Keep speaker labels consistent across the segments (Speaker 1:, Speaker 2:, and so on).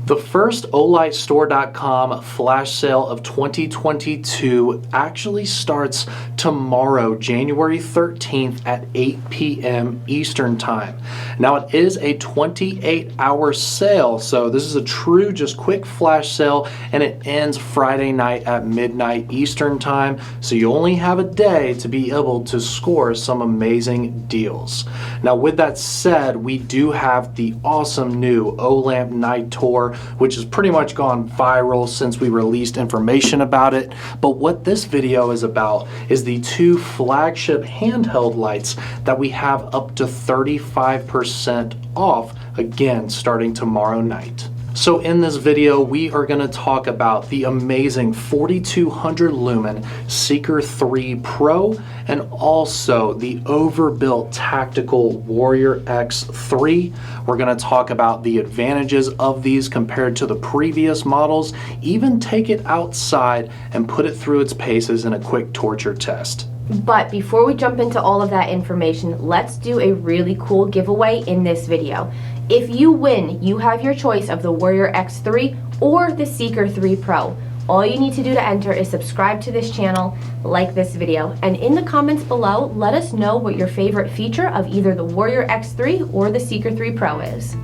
Speaker 1: The first OlightStore.com flash sale of 2022 actually starts tomorrow, January 13th at 8 p.m. Eastern Time. Now it is a 28-hour sale, so this is a true just quick flash sale, and it ends Friday night at midnight Eastern Time, so you only have a day to be able to score some amazing deals. Now with that said, we do have the awesome new O-Lamp Night Tour, which has pretty much gone viral since we released information about it. But what this video is about is the two flagship handheld lights that we have up to 35% off, again, starting tomorrow night. So in this video, we are going to talk about the amazing 4200 lumen Seeker 3 Pro and also the overbuilt tactical Warrior X3. We're going to talk about the advantages of these compared to the previous models, even take it outside and put it through its paces in a quick torture test.
Speaker 2: But before we jump into all of that information, let's do a really cool giveaway in this video. If you win, you have your choice of the Warrior X3 or the Seeker 3 Pro. All you need to do to enter is subscribe to this channel, like this video, and in the comments below, let us know what your favorite feature of either the Warrior X3 or the Seeker 3 Pro is.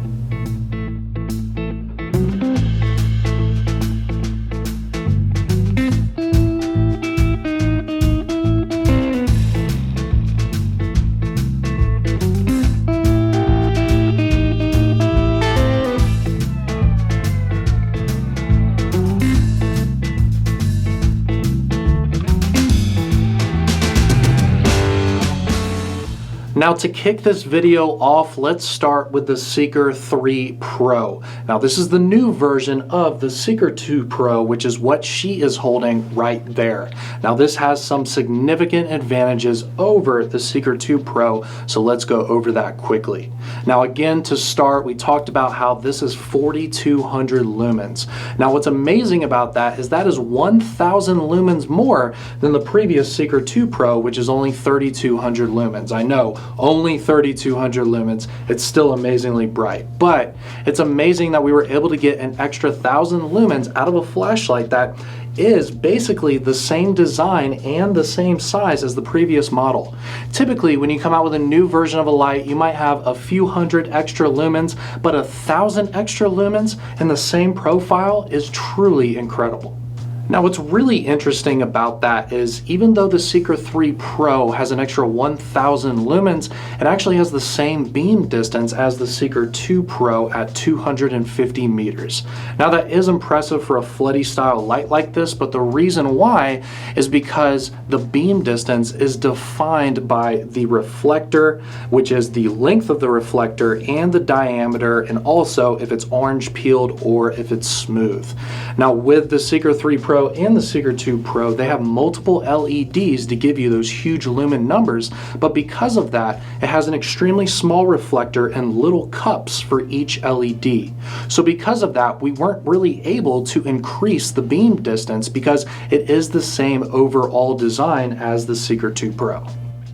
Speaker 1: Now to kick this video off, let's start with the Seeker 3 Pro. Now this is the new version of the Seeker 2 Pro, which is what she is holding right there. Now this has some significant advantages over the Seeker 2 Pro, so let's go over that quickly. Now again, to start, we talked about how this is 4200 lumens. Now what's amazing about that is 1000 lumens more than the previous Seeker 2 Pro, which is only 3200 lumens. I know, only 3200 lumens. It's still amazingly bright, but it's amazing that we were able to get an extra 1000 lumens out of a flashlight that is basically the same design and the same size as the previous model. Typically, when you come out with a new version of a light, you might have a few hundred extra lumens, but 1000 extra lumens in the same profile is truly incredible. Now what's really interesting about that is even though the Seeker 3 Pro has an extra 1000 lumens, it actually has the same beam distance as the Seeker 2 Pro at 250 meters. Now that is impressive for a floody style light like this, but the reason why is because the beam distance is defined by the reflector, which is the length of the reflector and the diameter, and also if it's orange peeled or if it's smooth. Now with the Seeker 3 Pro and the Seeker 2 Pro, they have multiple LEDs to give you those huge lumen numbers, but because of that, it has an extremely small reflector and little cups for each LED. So because of that, we weren't really able to increase the beam distance because it is the same overall design as the Seeker 2 Pro.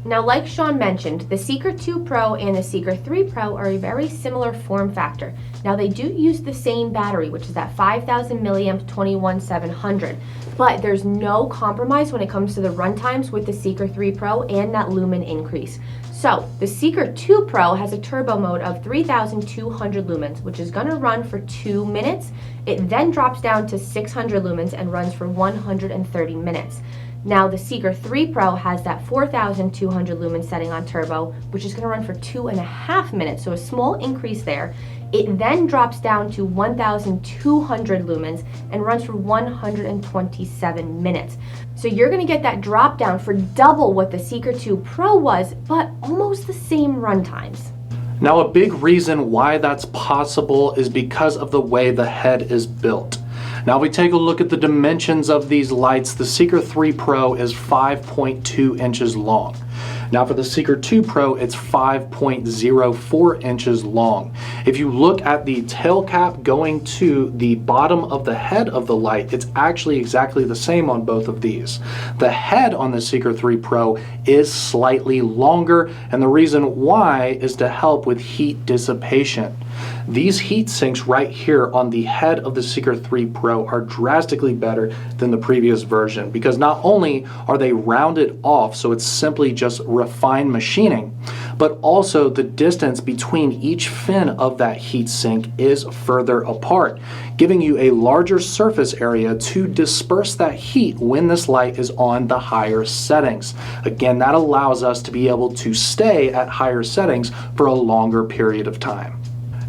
Speaker 2: Now, like Sean mentioned, the Seeker 2 Pro and the Seeker 3 Pro are a very similar form factor. Now, they do use the same battery, which is that 5000 milliamp 21700, but there's no compromise when it comes to the run times with the Seeker 3 Pro and that lumen increase. So, the Seeker 2 Pro has a turbo mode of 3200 lumens, which is going to run for 2 minutes. It then drops down to 600 lumens and runs for 130 minutes. Now the Seeker 3 Pro has that 4200 lumen setting on turbo, which is going to run for 2.5 minutes, so a small increase there. It then drops down to 1200 lumens and runs for 127 minutes. So you're going to get that drop down for double what the Seeker 2 Pro was, but almost the same run times.
Speaker 1: Now a big reason why that's possible is because of the way the head is built. Now if we take a look at the dimensions of these lights, the Seeker 3 Pro is 5.2 inches long. Now for the Seeker 2 Pro, it's 5.04 inches long. If you look at the tail cap going to the bottom of the head of the light, it's actually exactly the same on both of these. The head on the Seeker 3 Pro is slightly longer, and the reason why is to help with heat dissipation. These heat sinks right here on the head of the Seeker 3 Pro are drastically better than the previous version because not only are they rounded off, so it's simply just refined machining, but also the distance between each fin of that heat sink is further apart, giving you a larger surface area to disperse that heat when this light is on the higher settings. Again, that allows us to be able to stay at higher settings for a longer period of time.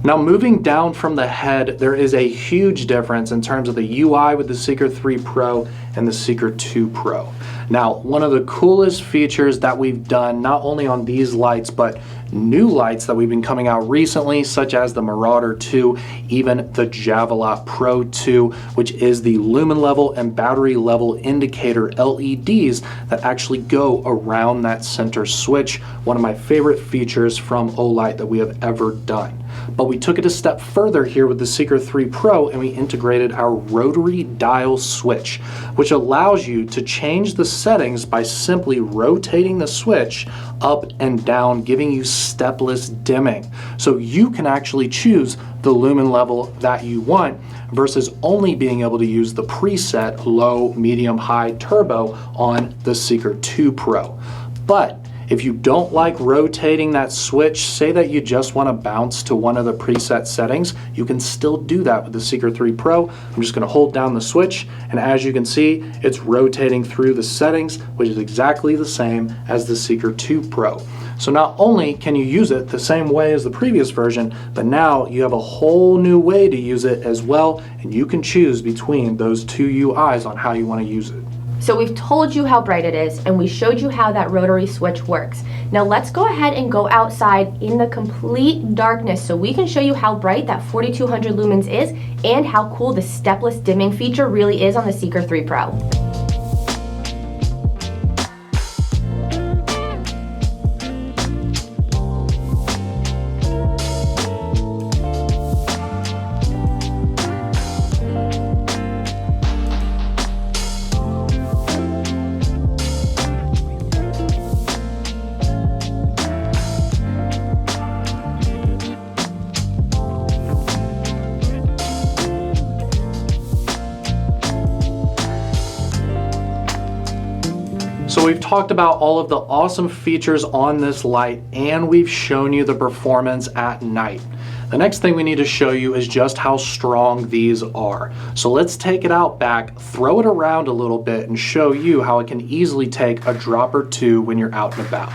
Speaker 1: Now, moving down from the head, there is a huge difference in terms of the UI with the Seeker 3 Pro and the Seeker 2 Pro. Now, one of the coolest features that we've done, not only on these lights, but new lights that we've been coming out recently, such as the Marauder 2, even the Javelot Pro 2, which is the lumen level and battery level indicator LEDs that actually go around that center switch. One of my favorite features from Olight that we have ever done. But we took it a step further here with the Seeker 3 Pro and we integrated our rotary dial switch, which allows you to change the settings by simply rotating the switch up and down, giving you stepless dimming. So you can actually choose the lumen level that you want versus only being able to use the preset low, medium, high turbo on the Seeker 2 Pro. But if you don't like rotating that switch, say that you just want to bounce to one of the preset settings, you can still do that with the Seeker 3 Pro. I'm just going to hold down the switch, and as you can see, it's rotating through the settings, which is exactly the same as the Seeker 2 Pro. So not only can you use it the same way as the previous version, but now you have a whole new way to use it as well, and you can choose between those two UIs on how you want to use it.
Speaker 2: So we've told you how bright it is, and we showed you how that rotary switch works. Now let's go ahead and go outside in the complete darkness so we can show you how bright that 4200 lumens is and how cool the stepless dimming feature really is on the Seeker 3 Pro.
Speaker 1: So we've talked about all of the awesome features on this light, and we've shown you the performance at night. The next thing we need to show you is just how strong these are. So let's take it out back, throw it around a little bit, and show you how it can easily take a drop or two when you're out and about.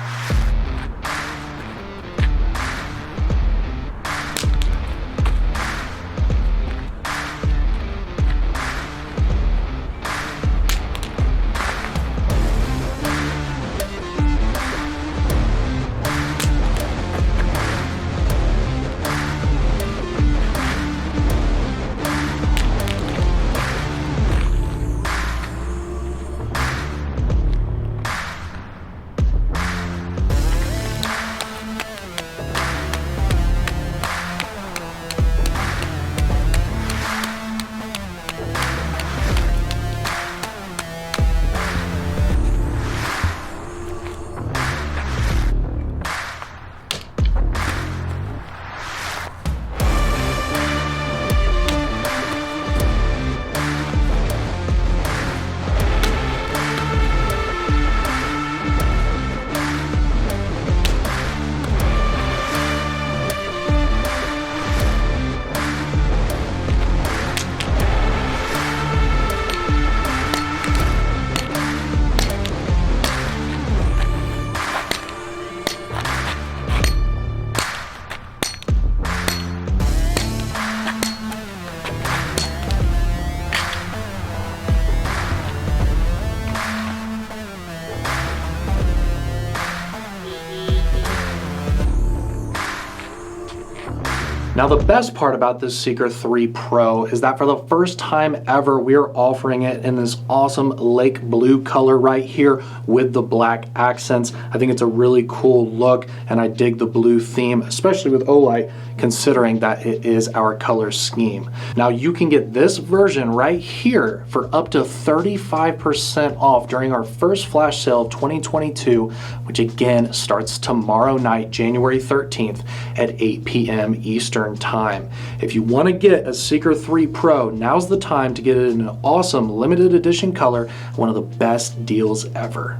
Speaker 1: Now the best part about this Seeker 3 Pro is that for the first time ever, we're offering it in this awesome lake blue color right here with the black accents. I think it's a really cool look, and I dig the blue theme, especially with Olight, considering that it is our color scheme. Now you can get this version right here for up to 35% off during our first flash sale of 2022, which again starts tomorrow night, January 13th at 8 p.m. Eastern Eastern Time. If you want to get a Seeker 3 Pro, now's the time to get it in an awesome limited edition color, one of the best deals ever.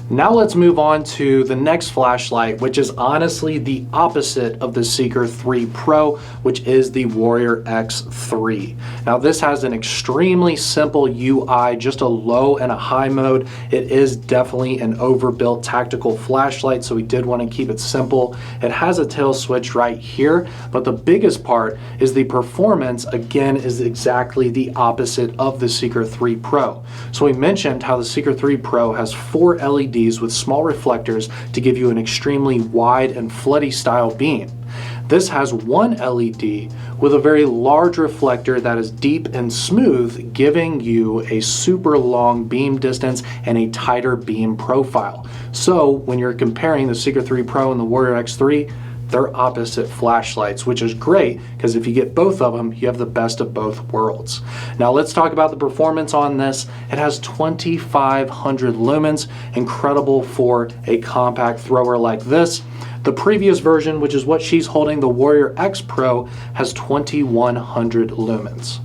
Speaker 1: Now let's move on to the next flashlight, which is honestly the opposite of the Seeker 3 Pro, which is the Warrior X3. Now this has an extremely simple UI, just a low and a high mode. It is definitely an overbuilt tactical flashlight, so we did want to keep it simple. It has a tail switch right here, but the biggest part is the performance, again, is exactly the opposite of the Seeker 3 Pro. So we mentioned how the Seeker 3 Pro has 4 LEDs with small reflectors to give you an extremely wide and floody style beam. This has one LED with a very large reflector that is deep and smooth, giving you a super long beam distance and a tighter beam profile. So when you're comparing the Seeker 3 Pro and the Warrior X3, they're opposite flashlights, which is great because if you get both of them, you have the best of both worlds. Now let's talk about the performance on this. It has 2,500 lumens, incredible for a compact thrower like this. The previous version, which is what she's holding, the Warrior X Pro, has 2,100 lumens.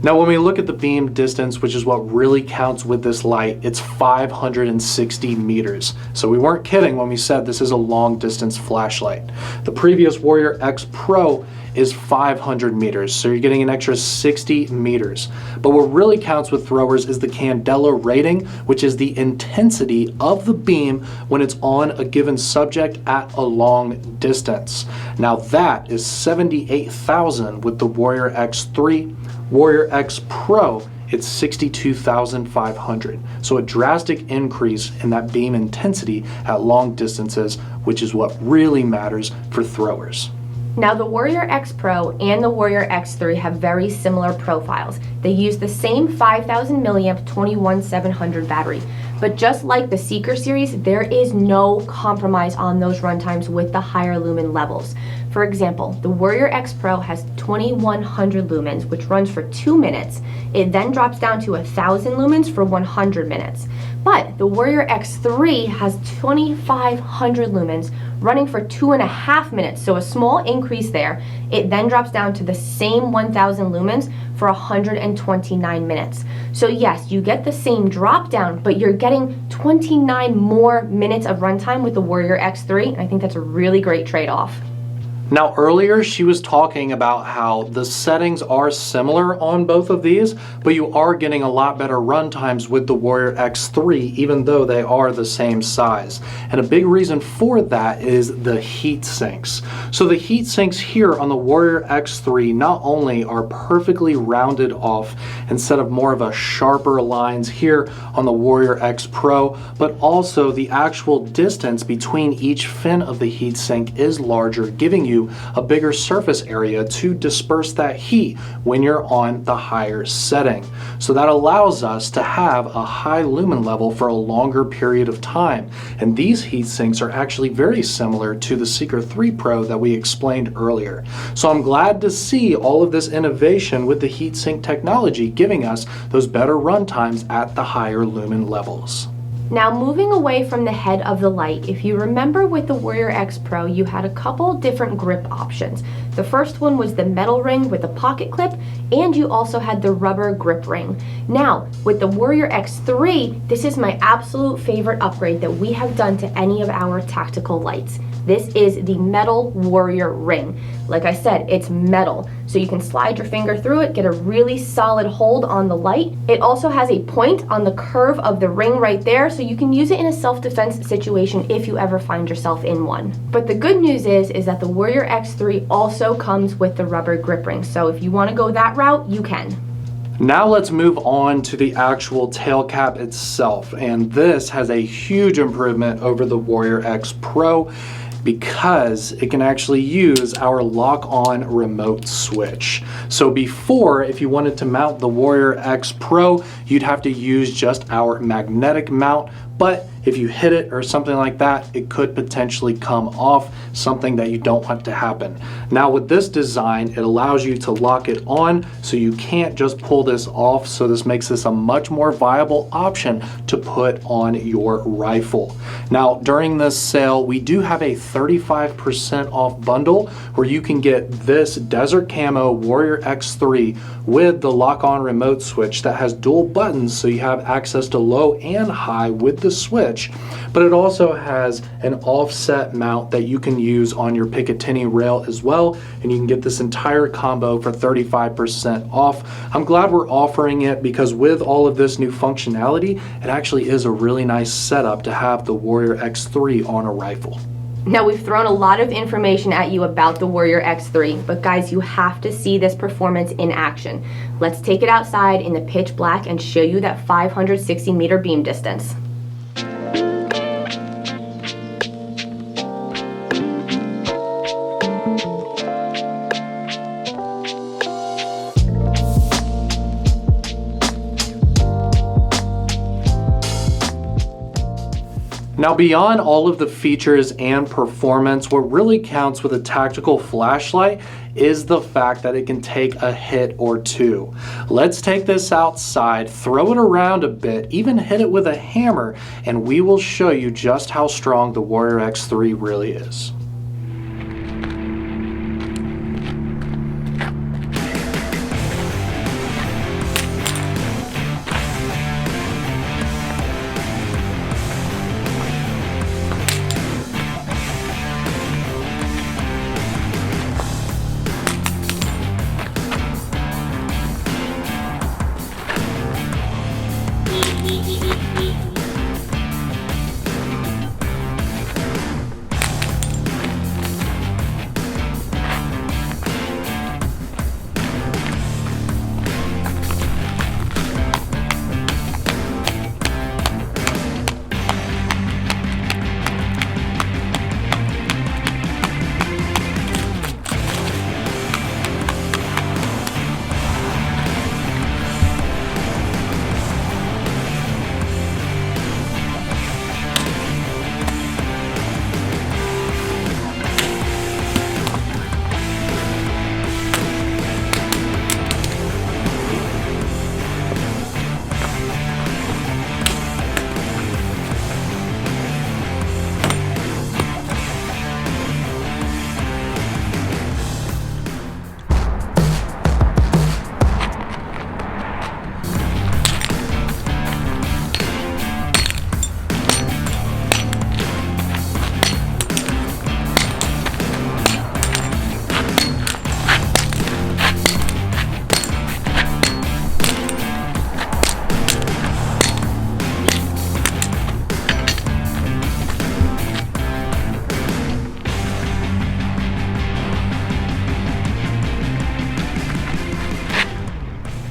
Speaker 1: Now when we look at the beam distance, which is what really counts with this light, it's 560 meters. So we weren't kidding when we said this is a long distance flashlight. The previous Warrior X Pro is 500 meters, so you're getting an extra 60 meters. But what really counts with throwers is the candela rating, which is the intensity of the beam when it's on a given subject at a long distance. Now that is 78,000 with the Warrior X3. Warrior X Pro, it's 62,500. So a drastic increase in that beam intensity at long distances, which is what really matters for throwers.
Speaker 2: Now the Warrior X Pro and the Warrior X3 have very similar profiles. They use the same 5,000 milliamp 21700 battery. But just like the Seeker series, there is no compromise on those runtimes with the higher lumen levels. For example, the Warrior X Pro has 2,100 lumens, which runs for 2 minutes. It then drops down to 1,000 lumens for 100 minutes. But the Warrior X3 has 2,500 lumens, running for 2.5 minutes, so a small increase there. It then drops down to the same 1,000 lumens for 129 minutes. So yes, you get the same drop down, but you're getting 29 more minutes of runtime with the Warrior X3, and I think that's a really great trade-off.
Speaker 1: Now earlier she was talking about how the settings are similar on both of these, but you are getting a lot better run times with the Warrior X3 even though they are the same size. And a big reason for that is the heat sinks. So the heat sinks here on the Warrior X3 not only are perfectly rounded off instead of more of a sharper lines here on the Warrior X Pro, but also the actual distance between each fin of the heat sink is larger, giving you a bigger surface area to disperse that heat when you're on the higher setting. So that allows us to have a high lumen level for a longer period of time. And these heat sinks are actually very similar to the Seeker 3 Pro that we explained earlier. So I'm glad to see all of this innovation with the heat sink technology giving us those better run times at the higher lumen levels.
Speaker 2: Now moving away from the head of the light, if you remember with the Warrior X Pro, you had a couple different grip options. The first one was the metal ring with a pocket clip, and you also had the rubber grip ring. Now, with the Warrior X3, this is my absolute favorite upgrade that we have done to any of our tactical lights. This is the metal Warrior ring. Like I said, it's metal, so you can slide your finger through it, get a really solid hold on the light. It also has a point on the curve of the ring right there, so you can use it in a self-defense situation if you ever find yourself in one. But the good news is that the Warrior X3 also comes with the rubber grip ring, so if you want to go that route, you can.
Speaker 1: Now let's move on to the actual tail cap itself, and this has a huge improvement over the Warrior X Pro because it can actually use our lock-on remote switch. So before, if you wanted to mount the Warrior X Pro, you'd have to use just our magnetic mount, but if you hit it or something like that, it could potentially come off, something that you don't want to happen. Now with this design, it allows you to lock it on, so you can't just pull this off, so this makes this a much more viable option to put on your rifle. Now during this sale, we do have a 35% off bundle where you can get this Desert Camo Warrior X3 with the lock-on remote switch that has dual buttons, so you have access to low and high with the switch, but it also has an offset mount that you can use on your Picatinny rail as well, and you can get this entire combo for 35% off. I'm glad we're offering it because with all of this new functionality, it actually is a really nice setup to have the Warrior X3 on a rifle.
Speaker 2: Now we've thrown a lot of information at you about the Warrior X3, but guys, you have to see this performance in action. Let's take it outside in the pitch black and show you that 560 meter beam distance.
Speaker 1: Now beyond all of the features and performance, what really counts with a tactical flashlight is the fact that it can take a hit or two. Let's take this outside, throw it around a bit, even hit it with a hammer, and we will show you just how strong the Warrior X3 really is.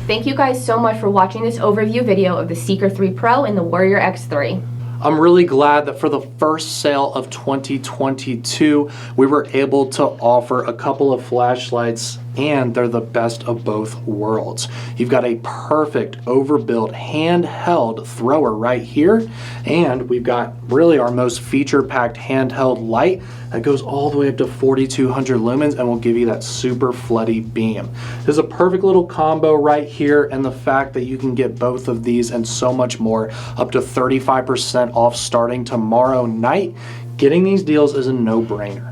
Speaker 2: Thank you guys so much for watching this overview video of the Seeker 3 Pro and the Warrior X3.
Speaker 1: I'm really glad that for the first sale of 2022, we were able to offer a couple of flashlights, and they're the best of both worlds. You've got a perfect overbuilt handheld thrower right here, and we've got really our most feature-packed handheld light that goes all the way up to 4,200 lumens and will give you that super floody beam. There's a perfect little combo right here, and the fact that you can get both of these and so much more, up to 35% off starting tomorrow night. Getting these deals is a no-brainer.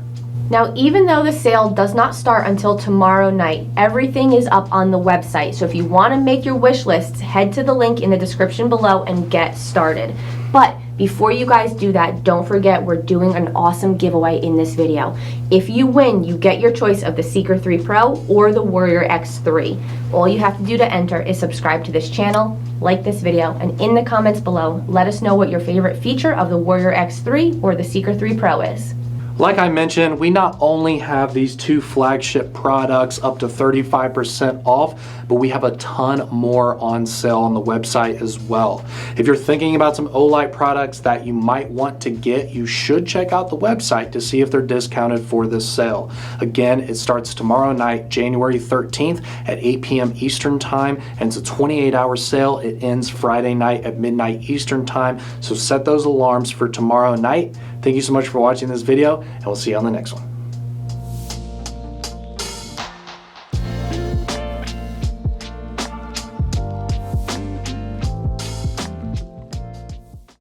Speaker 2: Now, even though the sale does not start until tomorrow night, everything is up on the website. So if you want to make your wish lists, head to the link in the description below and get started. But before you guys do that, don't forget we're doing an awesome giveaway in this video. If you win, you get your choice of the Seeker 3 Pro or the Warrior X3. All you have to do to enter is subscribe to this channel, like this video, and in the comments below, let us know what your favorite feature of the Warrior X3 or the Seeker 3 Pro is.
Speaker 1: Like I mentioned, we not only have these 2 flagship products up to 35% off, but we have a ton more on sale on the website as well. If you're thinking about some Olight products that you might want to get, you should check out the website to see if they're discounted for this sale. Again, it starts tomorrow night, January 13th at 8 p.m. Eastern Time, and it's a 28-hour sale. It ends Friday night at midnight Eastern Time, so set those alarms for tomorrow night. Thank you so much for watching this video, and we'll see you on the next one.